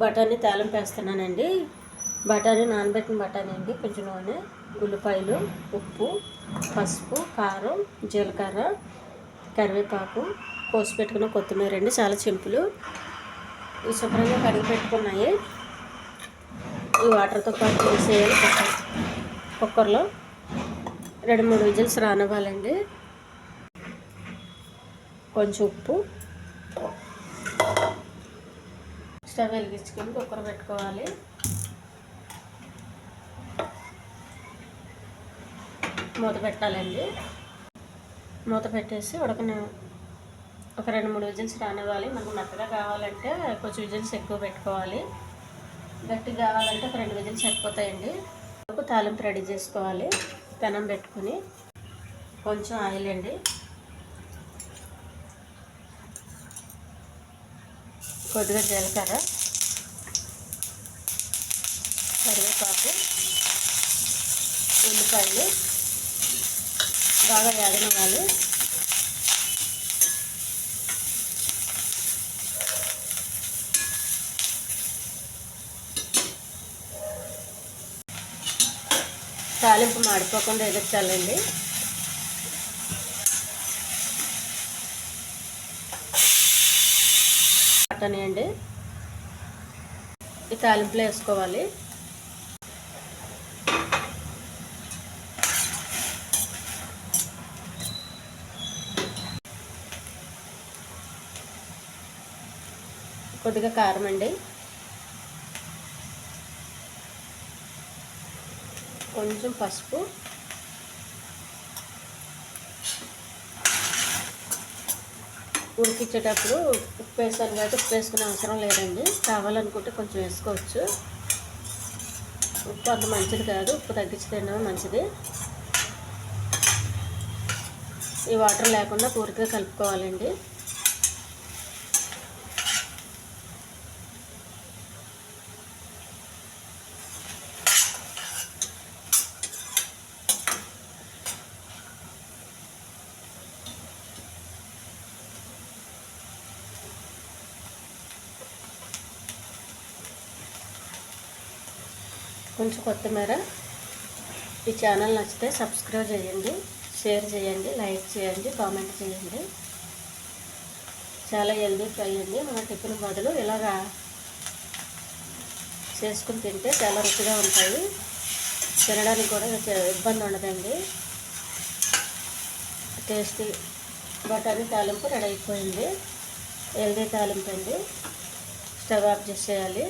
బఠానీ తాలింపు వేస్తున్నానండి. బఠానీ నానబెట్టిన బఠానీ అండి. కొంచెం నూనె, ఉల్లిపాయలు, ఉప్పు, పసుపు, కారం, జీలకర్ర, కరివేపాకు, కోసి పెట్టుకున్న కొత్తిమీర అండి. చాలా సింపుల్. ఈ శుభ్రంగా కడిగి పెట్టుకున్నాయి ఈ వాటర్తో పాటు వేసేయాలి. కుక్కర్లో 2-3 విజిల్స్ రానివ్వాలండి. కొంచెం ఉప్పు, స్టవ్ వెలిగించుకొని కుక్కర్ పెట్టుకోవాలి. మూత పెట్టాలండి. మూత పెట్టేసి ఒక 2-3 విజిల్స్ రానివ్వాలి. మనకు మెత్తగా కావాలంటే కొంచెం విజిల్స్ ఎక్కువ పెట్టుకోవాలి. గట్టిగా కావాలంటే ఒక 2 విజిల్స్ సరిపోతాయండి. తాలింపు రెడీ చేసుకోవాలి. పెనం పెట్టుకుని కొంచెం ఆయిల్ అండి, కొద్దిగా జీలకర్ర, కరివేపాకు, ఉల్లిపాయలు బాగా వేగనివ్వాలి. తాలింపు మాడిపోకుండా ఎదుర్చాలండి. బఠానీ అండి ఈ తాలింపులో వేసుకోవాలి. కొద్దిగా కారం అండి, కొంచెం పసుపు, ఉడికించేటప్పుడు ఉప్పు వేసాను కాబట్టి ఉప్పు వేసుకునే అవసరం లేదండి. కావాలనుకుంటే కొంచెం వేసుకోవచ్చు. ఉప్పు అంత మంచిది కాదు, ఉప్పు తగ్గించి తినడం మంచిది. ఈ వాటర్ లేకుండా పూర్తిగా కలుపుకోవాలండి. కొంచెం కొత్తిమీర. ఈ ఛానల్ నచ్చితే సబ్స్క్రైబ్ చేయండి, షేర్ చేయండి, లైక్ చేయండి, కామెంట్ చేయండి. చాలా హెల్దీ ఫ్రై అండి. మన టిఫిన్ బదులు ఇలాగా చేసుకుని తింటే చాలా రుచిగా ఉంటాయి. తినడానికి కూడా ఇబ్బంది ఉండదండి. టేస్టీ బఠానీ తాలింపు రెడీ అయిపోయింది. హెల్దీ తాలింపు అండి. స్టవ్ ఆఫ్ చేసేయాలి.